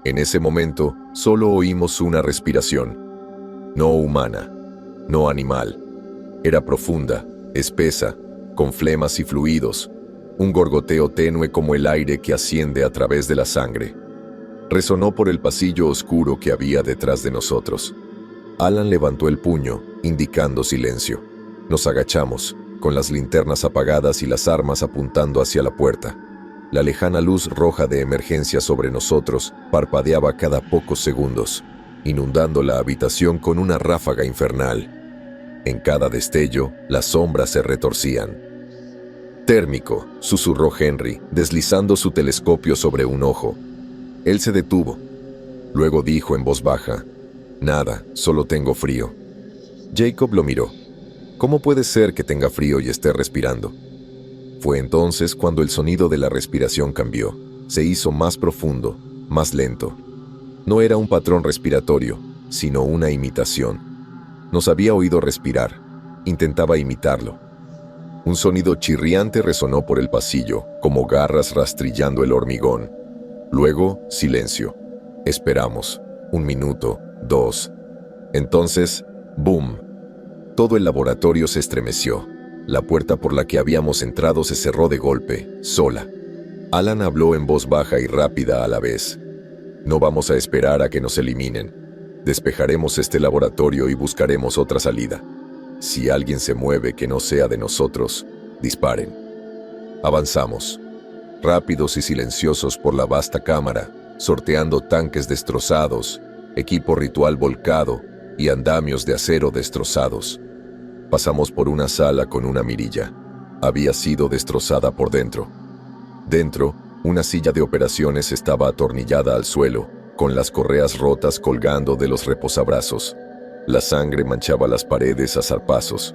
En ese momento, solo oímos una respiración. No humana, no animal. Era profunda, espesa, con flemas y fluidos, un gorgoteo tenue como el aire que asciende a través de la sangre. Resonó por el pasillo oscuro que había detrás de nosotros. Alan levantó el puño, indicando silencio. Nos agachamos, con las linternas apagadas y las armas apuntando hacia la puerta. La lejana luz roja de emergencia sobre nosotros parpadeaba cada pocos segundos, inundando la habitación con una ráfaga infernal. En cada destello, las sombras se retorcían. «Térmico», susurró Henry, deslizando su telescopio sobre un ojo. Él se detuvo. Luego dijo en voz baja: «Nada, solo tengo frío». Jacob lo miró. «¿Cómo puede ser que tenga frío y esté respirando?». Fue entonces cuando el sonido de la respiración cambió. Se hizo más profundo, más lento. No era un patrón respiratorio, sino una imitación. Nos había oído respirar. Intentaba imitarlo. Un sonido chirriante resonó por el pasillo, como garras rastrillando el hormigón. Luego, silencio. Esperamos. 1 minuto, 2. Entonces, ¡boom! Todo el laboratorio se estremeció. La puerta por la que habíamos entrado se cerró de golpe, sola. Alan habló en voz baja y rápida a la vez. «No vamos a esperar a que nos eliminen. Despejaremos este laboratorio y buscaremos otra salida. Si alguien se mueve que no sea de nosotros, disparen». Avanzamos, rápidos y silenciosos por la vasta cámara, sorteando tanques destrozados, equipo ritual volcado y andamios de acero destrozados. Pasamos por una sala con una mirilla. Había sido destrozada por dentro. Dentro, una silla de operaciones estaba atornillada al suelo, con las correas rotas colgando de los reposabrazos. La sangre manchaba las paredes a zarpazos.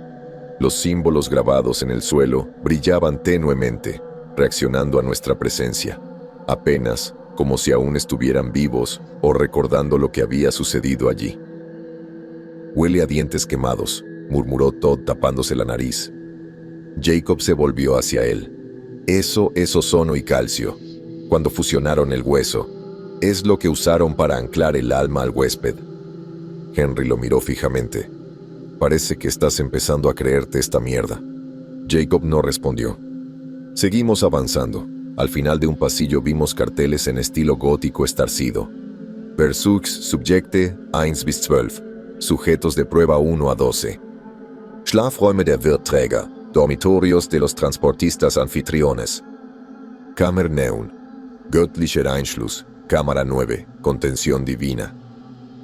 Los símbolos grabados en el suelo brillaban tenuemente, reaccionando a nuestra presencia, apenas como si aún estuvieran vivos o recordando lo que había sucedido allí. «Huele a dientes quemados», murmuró Todd tapándose la nariz. Jacob se volvió hacia él. «Eso es ozono y calcio. Cuando fusionaron el hueso, es lo que usaron para anclar el alma al huésped». Henry lo miró fijamente. «Parece que estás empezando a creerte esta mierda». Jacob no respondió. Seguimos avanzando. Al final de un pasillo vimos carteles en estilo gótico estarcido. «Versuchs Subjekte 1 bis 12. Sujetos de prueba 1 a 12. Schlafräume der Wirtträger, Dormitorios de los transportistas anfitriones. Kammer 9. Göttlicher Einschluss, Cámara 9, Contención Divina».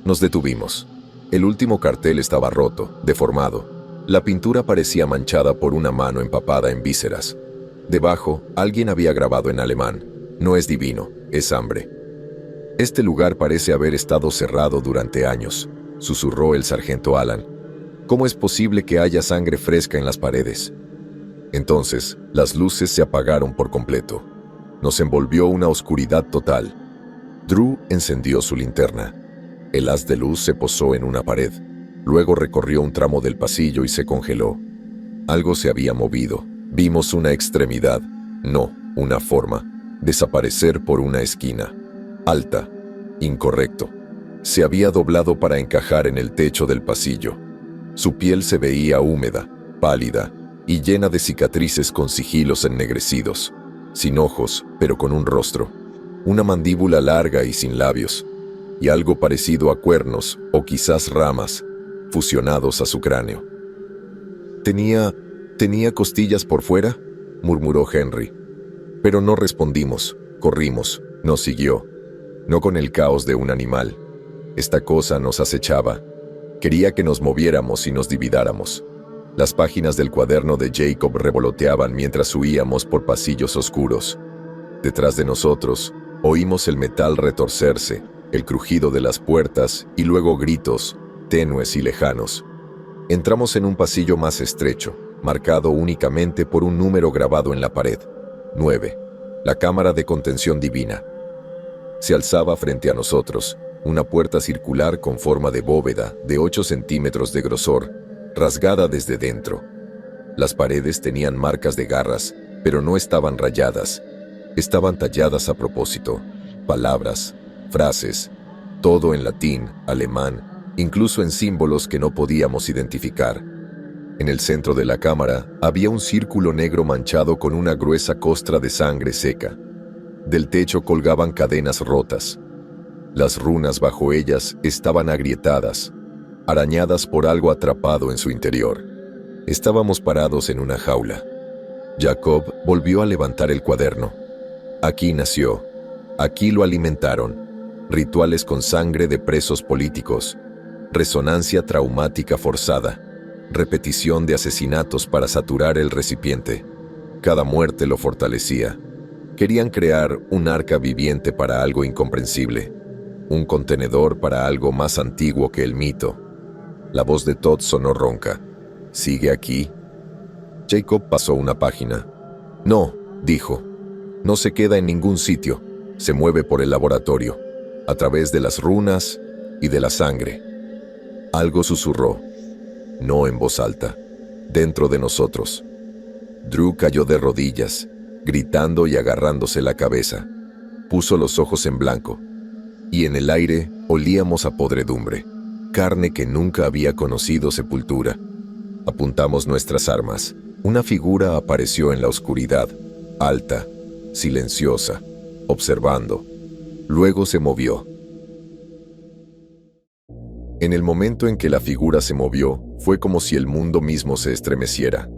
Nos detuvimos. El último cartel estaba roto, deformado. La pintura parecía manchada por una mano empapada en vísceras. Debajo, alguien había grabado en alemán: «No es divino, es hambre». «Este lugar parece haber estado cerrado durante años», susurró el sargento Alan. «¿Cómo es posible que haya sangre fresca en las paredes?». Entonces, las luces se apagaron por completo. Nos envolvió una oscuridad total. Drew encendió su linterna. El haz de luz se posó en una pared. Luego recorrió un tramo del pasillo y se congeló. Algo se había movido. Vimos una extremidad, no, una forma, desaparecer por una esquina. Alta. Incorrecto. Se había doblado para encajar en el techo del pasillo. Su piel se veía húmeda, pálida y llena de cicatrices con sigilos ennegrecidos. Sin ojos, pero con un rostro. Una mandíbula larga y sin labios. Y algo parecido a cuernos o quizás ramas, fusionados a su cráneo. ¿Tenía costillas por fuera?, murmuró Henry. Pero no respondimos, corrimos, nos siguió. No con el caos de un animal. Esta cosa nos acechaba. Quería que nos moviéramos y nos dividáramos. Las páginas del cuaderno de Jacob revoloteaban mientras huíamos por pasillos oscuros. Detrás de nosotros, oímos el metal retorcerse, el crujido de las puertas y luego gritos, tenues y lejanos. Entramos en un pasillo más estrecho, marcado únicamente por un número grabado en la pared. 9. La cámara de contención divina. Se alzaba frente a nosotros, una puerta circular con forma de bóveda de 8 centímetros de grosor, rasgada desde dentro. Las paredes tenían marcas de garras, pero no estaban rayadas. Estaban talladas a propósito. Palabras, frases, todo en latín, alemán, incluso en símbolos que no podíamos identificar. En el centro de la cámara había un círculo negro manchado con una gruesa costra de sangre seca. Del techo colgaban cadenas rotas. Las runas bajo ellas estaban agrietadas, arañadas por algo atrapado en su interior. Estábamos parados en una jaula. Jacob volvió a levantar el cuaderno. Aquí nació. Aquí lo alimentaron. Rituales con sangre de presos políticos. Resonancia traumática forzada. Repetición de asesinatos para saturar el recipiente. Cada muerte lo fortalecía. Querían crear un arca viviente para algo incomprensible. Un contenedor para algo más antiguo que el mito. La voz de Todd sonó ronca. ¿Sigue aquí? Jacob pasó una página. No, dijo. No se queda en ningún sitio. Se mueve por el laboratorio, a través de las runas y de la sangre. Algo susurró. No en voz alta. Dentro de nosotros. Drew cayó de rodillas, gritando y agarrándose la cabeza. Puso los ojos en blanco. Y en el aire olíamos a podredumbre. Carne que nunca había conocido sepultura. Apuntamos nuestras armas. Una figura apareció en la oscuridad, alta, silenciosa, observando. Luego se movió. En el momento en que la figura se movió, fue como si el mundo mismo se estremeciera.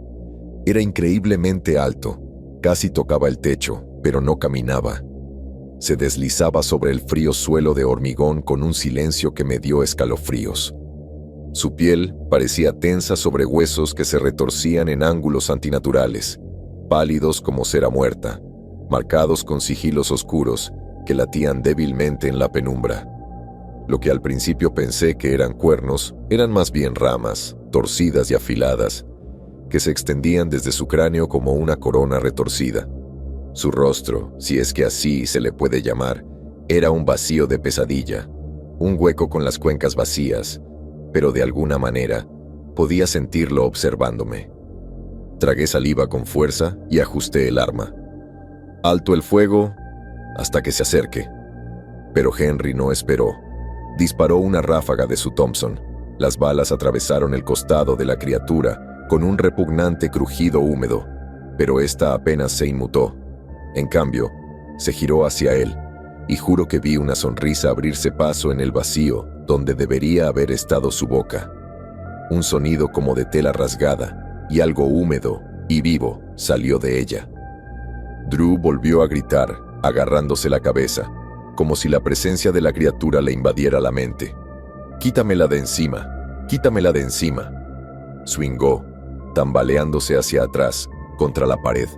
Era increíblemente alto, casi tocaba el techo, pero no caminaba. Se deslizaba sobre el frío suelo de hormigón con un silencio que me dio escalofríos. Su piel parecía tensa sobre huesos que se retorcían en ángulos antinaturales, pálidos como cera muerta, marcados con sigilos oscuros que latían débilmente en la penumbra. Lo que al principio pensé que eran cuernos, eran más bien ramas, torcidas y afiladas, que se extendían desde su cráneo como una corona retorcida. Su rostro, si es que así se le puede llamar, era un vacío de pesadilla, un hueco con las cuencas vacías, pero de alguna manera podía sentirlo observándome. Tragué saliva con fuerza y ajusté el arma. Alto el fuego hasta que se acerque. Pero Henry no esperó. Disparó una ráfaga de su Thompson. Las balas atravesaron el costado de la criatura con un repugnante crujido húmedo, pero ésta apenas se inmutó. En cambio, se giró hacia él, y juro que vi una sonrisa abrirse paso en el vacío donde debería haber estado su boca. Un sonido como de tela rasgada, y algo húmedo y vivo salió de ella. Drew volvió a gritar, agarrándose la cabeza, como si la presencia de la criatura le invadiera la mente. «Quítamela de encima, quítamela de encima». Swingó, tambaleándose hacia atrás, contra la pared.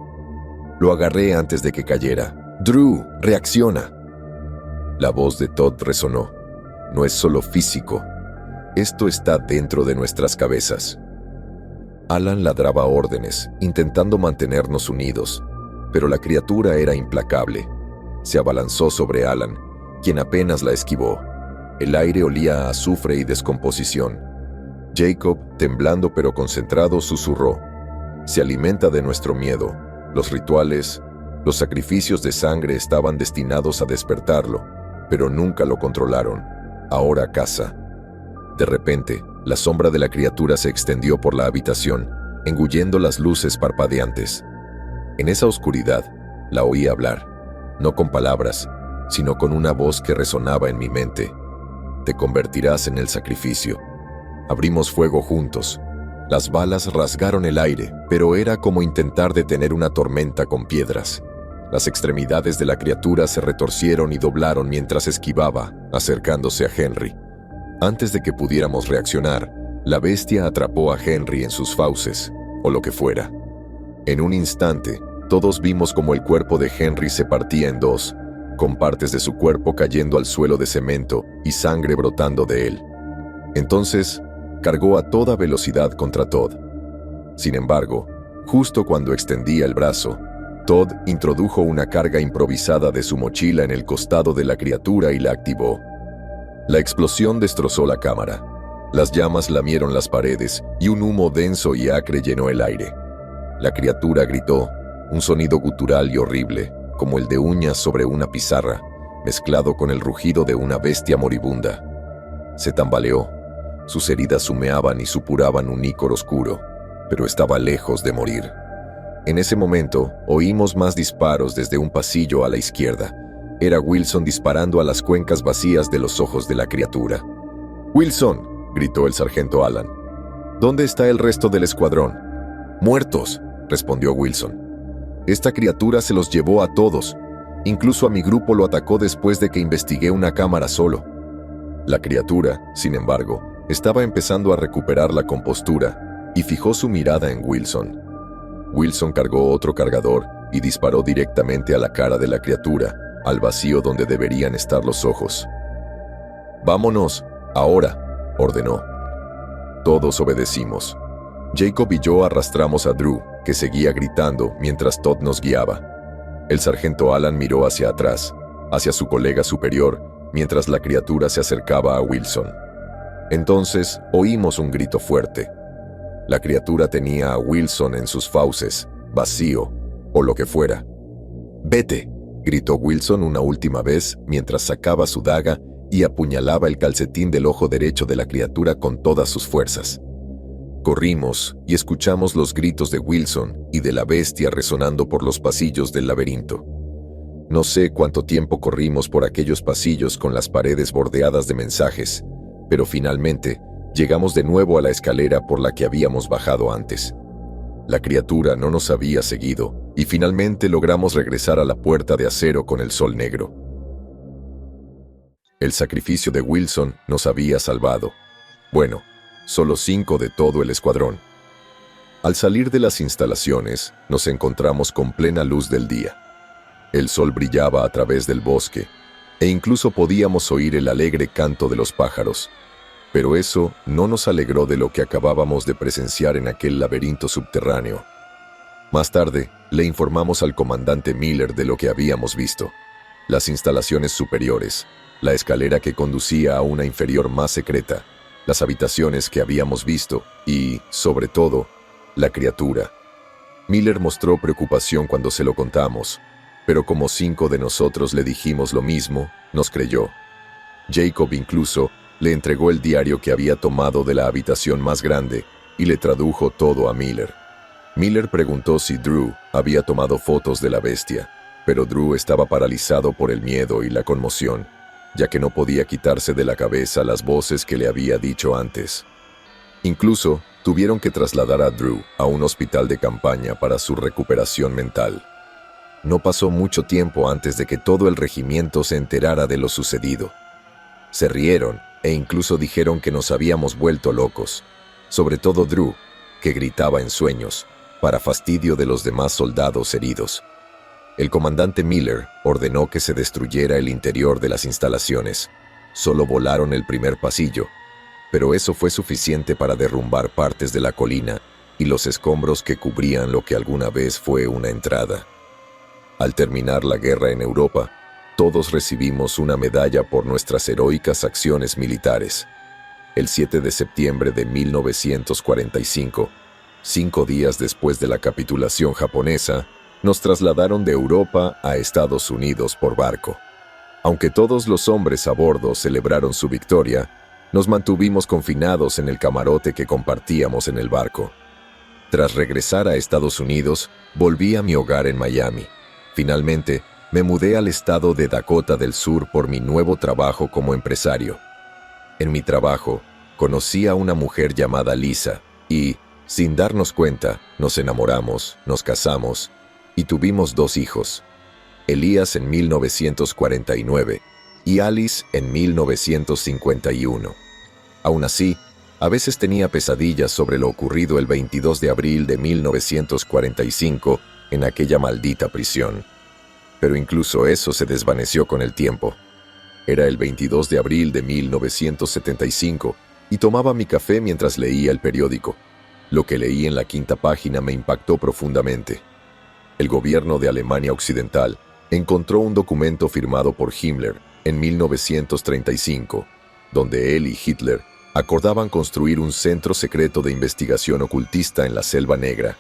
Lo agarré antes de que cayera. «Drew, reacciona». La voz de Todd resonó. «No es solo físico. Esto está dentro de nuestras cabezas». Alan ladraba órdenes, intentando mantenernos unidos, pero la criatura era implacable. Se abalanzó sobre Alan, quien apenas la esquivó. El aire olía a azufre y descomposición. Jacob, temblando pero concentrado, susurró: «Se alimenta de nuestro miedo. Los rituales, los sacrificios de sangre estaban destinados a despertarlo, pero nunca lo controlaron. Ahora caza». De repente, la sombra de la criatura se extendió por la habitación, engullendo las luces parpadeantes. En esa oscuridad, la oí hablar, no con palabras, sino con una voz que resonaba en mi mente: «Te convertirás en el sacrificio». Abrimos fuego juntos. Las balas rasgaron el aire, pero era como intentar detener una tormenta con piedras. Las extremidades de la criatura se retorcieron y doblaron mientras esquivaba, acercándose a Henry. Antes de que pudiéramos reaccionar, la bestia atrapó a Henry en sus fauces, o lo que fuera. En un instante, todos vimos como el cuerpo de Henry se partía en dos, con partes de su cuerpo cayendo al suelo de cemento y sangre brotando de él. Entonces, cargó a toda velocidad contra Todd. Sin embargo, justo cuando extendía el brazo, Todd introdujo una carga improvisada de su mochila en el costado de la criatura y la activó. La explosión destrozó la cámara. Las llamas lamieron las paredes y un humo denso y acre llenó el aire. La criatura gritó, un sonido gutural y horrible, como el de uñas sobre una pizarra, mezclado con el rugido de una bestia moribunda. Se tambaleó. Sus heridas humeaban y supuraban un ícor oscuro, pero estaba lejos de morir. En ese momento, oímos más disparos desde un pasillo a la izquierda. Era Wilson disparando a las cuencas vacías de los ojos de la criatura. «¡Wilson!», gritó el sargento Alan. «¿Dónde está el resto del escuadrón?» «Muertos», respondió Wilson. «Esta criatura se los llevó a todos. Incluso a mi grupo lo atacó después de que investigué una cámara solo». La criatura, sin embargo, estaba empezando a recuperar la compostura y fijó su mirada en Wilson. Wilson cargó otro cargador y disparó directamente a la cara de la criatura, al vacío donde deberían estar los ojos. «Vámonos, ahora», ordenó. Todos obedecimos. Jacob y yo arrastramos a Drew, que seguía gritando mientras Todd nos guiaba. El sargento Alan miró hacia atrás, hacia su colega superior, mientras la criatura se acercaba a Wilson. Entonces oímos un grito fuerte. La criatura tenía a Wilson en sus fauces, vacío, o lo que fuera. «¡Vete!», gritó Wilson una última vez mientras sacaba su daga y apuñalaba el calcetín del ojo derecho de la criatura con todas sus fuerzas. Corrimos y escuchamos los gritos de Wilson y de la bestia resonando por los pasillos del laberinto. No sé cuánto tiempo corrimos por aquellos pasillos con las paredes bordeadas de mensajes, pero finalmente llegamos de nuevo a la escalera por la que habíamos bajado antes. La criatura no nos había seguido y finalmente logramos regresar a la puerta de acero con el sol negro. El sacrificio de Wilson nos había salvado. Bueno, solo 5 de todo el escuadrón. Al salir de las instalaciones, nos encontramos con plena luz del día. El sol brillaba a través del bosque, e incluso podíamos oír el alegre canto de los pájaros. Pero eso no nos alegró de lo que acabábamos de presenciar en aquel laberinto subterráneo. Más tarde, le informamos al comandante Miller de lo que habíamos visto. Las instalaciones superiores, la escalera que conducía a una inferior más secreta, las habitaciones que habíamos visto y, sobre todo, la criatura. Miller mostró preocupación cuando se lo contamos, pero como 5 de nosotros le dijimos lo mismo, nos creyó. Jacob incluso le entregó el diario que había tomado de la habitación más grande y le tradujo todo a Miller. Miller preguntó si Drew había tomado fotos de la bestia, pero Drew estaba paralizado por el miedo y la conmoción, ya que no podía quitarse de la cabeza las voces que le había dicho antes. Incluso tuvieron que trasladar a Drew a un hospital de campaña para su recuperación mental. No pasó mucho tiempo antes de que todo el regimiento se enterara de lo sucedido. Se rieron e incluso dijeron que nos habíamos vuelto locos, sobre todo Drew, que gritaba en sueños, para fastidio de los demás soldados heridos. El comandante Miller ordenó que se destruyera el interior de las instalaciones. Solo volaron el primer pasillo, pero eso fue suficiente para derrumbar partes de la colina y los escombros que cubrían lo que alguna vez fue una entrada. Al terminar la guerra en Europa, todos recibimos una medalla por nuestras heroicas acciones militares. El 7 de septiembre de 1945, 5 días después de la capitulación japonesa, nos trasladaron de Europa a Estados Unidos por barco. Aunque todos los hombres a bordo celebraron su victoria, nos mantuvimos confinados en el camarote que compartíamos en el barco. Tras regresar a Estados Unidos, volví a mi hogar en Miami. Finalmente, me mudé al estado de Dakota del Sur por mi nuevo trabajo como empresario. En mi trabajo, conocí a una mujer llamada Lisa y, sin darnos cuenta, nos enamoramos, nos casamos y tuvimos 2 hijos, Elías en 1949 y Alice en 1951. Aún así, a veces tenía pesadillas sobre lo ocurrido el 22 de abril de 1945 en aquella maldita prisión. Pero incluso eso se desvaneció con el tiempo. Era el 22 de abril de 1975 y tomaba mi café mientras leía el periódico. Lo que leí en la 5ª página me impactó profundamente. El gobierno de Alemania Occidental encontró un documento firmado por Himmler en 1935, donde él y Hitler acordaban construir un centro secreto de investigación ocultista en la Selva Negra.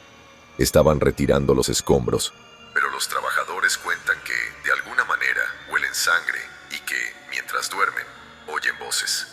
Estaban retirando los escombros, pero los trabajadores cuentan que, de alguna manera, huelen sangre y que, mientras duermen, oyen voces.